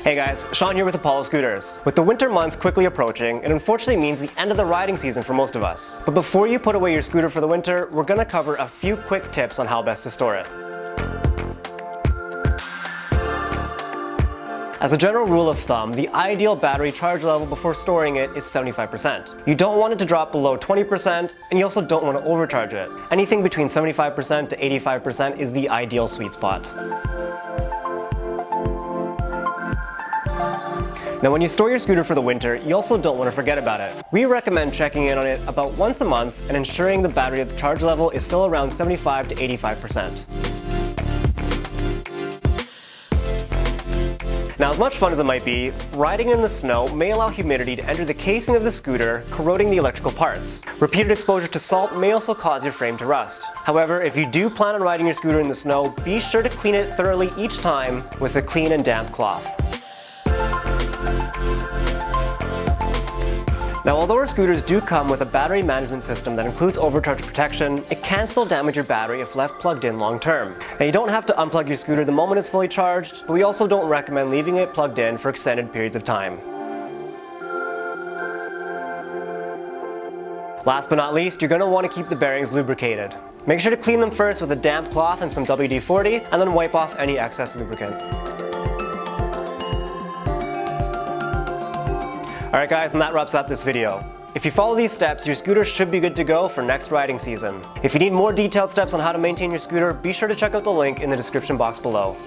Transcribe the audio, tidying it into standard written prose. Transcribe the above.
Hey guys, Sean here with Apollo Scooters. With the winter months quickly approaching, it unfortunately means the end of the riding season for most of us. But before you put away your scooter for the winter, we're gonna cover a few quick tips on how best to store it. As a general rule of thumb, the ideal battery charge level before storing it is 75%. You don't want it to drop below 20%, and you also don't want to overcharge it. Anything between 75% to 85% is the ideal sweet spot. Now when you store your scooter for the winter, you also don't want to forget about it. We recommend checking in on it about once a month and ensuring the battery charge level is still around 75 to 85%. Now, as much fun as it might be, riding in the snow may allow humidity to enter the casing of the scooter, corroding the electrical parts. Repeated exposure to salt may also cause your frame to rust. However, if you do plan on riding your scooter in the snow, be sure to clean it thoroughly each time with a clean and damp cloth. Now, although our scooters do come with a battery management system that includes overcharge protection, it can still damage your battery if left plugged in long term. Now, you don't have to unplug your scooter the moment it's fully charged, but we also don't recommend leaving it plugged in for extended periods of time. Last but not least, you're going to want to keep the bearings lubricated. Make sure to clean them first with a damp cloth and some WD-40, and then wipe off any excess lubricant. Alright guys, and that wraps up this video. If you follow these steps, your scooter should be good to go for next riding season. If you need more detailed steps on how to maintain your scooter, be sure to check out the link in the description box below.